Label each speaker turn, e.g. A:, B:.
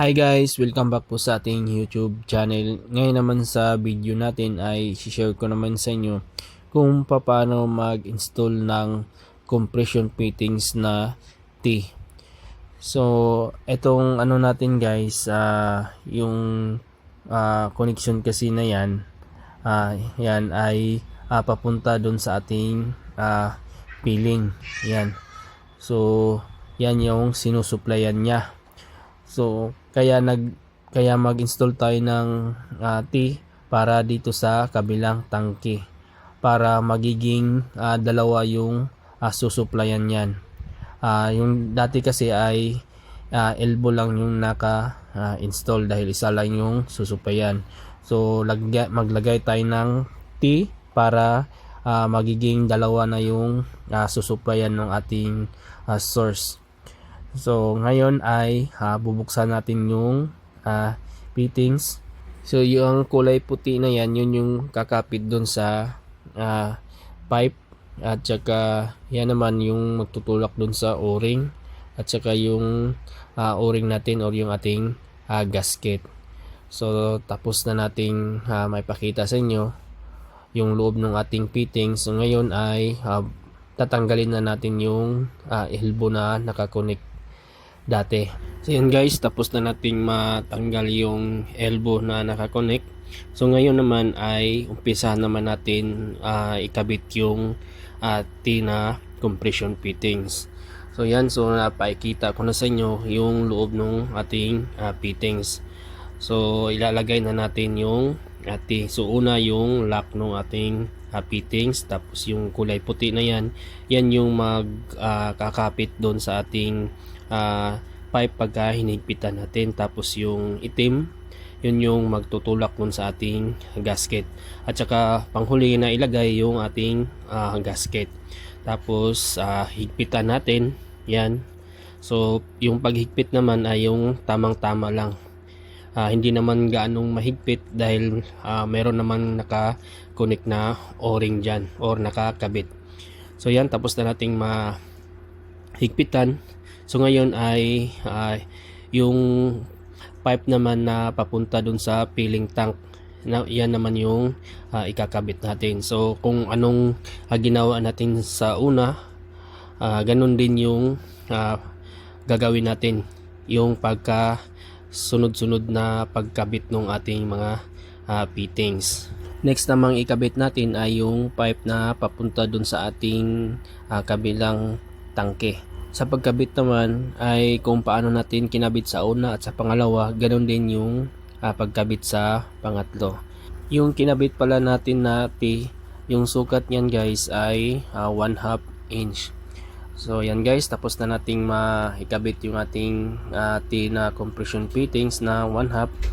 A: Hi guys! Welcome back po sa ating YouTube channel. Ngayon naman sa video natin ay share ko naman sa inyo kung paano mag-install ng compression fittings na T. So, etong ano natin guys, yung connection kasi na yan, yan ay papunta doon sa ating peeling. Yan. So, yan yung sinusuplayan niya. So, kaya mag-install tayo ng T para dito sa kabilang tangke para magiging dalawa yung susuplayan niyan. Yung dati kasi ay elbow lang yung naka-install dahil isa lang yung susuplayan. So, maglagay tayo ng T para magiging dalawa na yung susuplayan ng ating source. So ngayon ay bubuksan natin yung fittings. So yung kulay puti na yan, yun yung kakapit dun sa pipe, at saka yan naman yung magtutulak dun sa o-ring, at saka yung o-ring natin or yung ating gasket. So tapos na nating maipakita sa inyo yung loob ng ating fittings. So ngayon ay tatanggalin na natin yung elbow na nakakonect dati. So yun guys, tapos na nating matanggal yung elbow na nakakonect. So ngayon naman ay umpisa naman natin ikabit yung T na compression fittings. So yan, so napakita ko na sa inyo yung loob ng ating fittings. So ilalagay na natin yung T. So una yung lock ng ating fittings, tapos yung kulay puti na yan, yan yung magkakapit doon sa ating pipe pagka hinigpitan natin. Tapos yung itim, yun yung magtutulak dun sa ating gasket, at saka panghuli na ilagay yung ating gasket. Tapos higpitan natin yan. So yung paghigpit naman ay yung tamang tama lang, hindi naman gaanong mahigpit dahil meron naman naka-connect na o-ring dyan or nakakabit. So yan, tapos na nating mahigpitan. So ngayon ay yung pipe naman na papunta dun sa filling tank, yan naman yung ikakabit natin. So kung anong ginawa natin sa una, ganun din yung gagawin natin, yung pagka sunod-sunod na pagkabit ng ating mga fittings. Next namang ikabit natin ay yung pipe na papunta dun sa ating kabilang tangke. Sa pagkabit naman ay kung paano natin kinabit sa una at sa pangalawa, ganoon din yung pagkabit sa pangatlo. Yung kinabit pala natin na T, yung sukat niyan guys ay 1/2 inch. So yan guys, tapos na nating maikabit yung ating T na compression fittings na 1/2.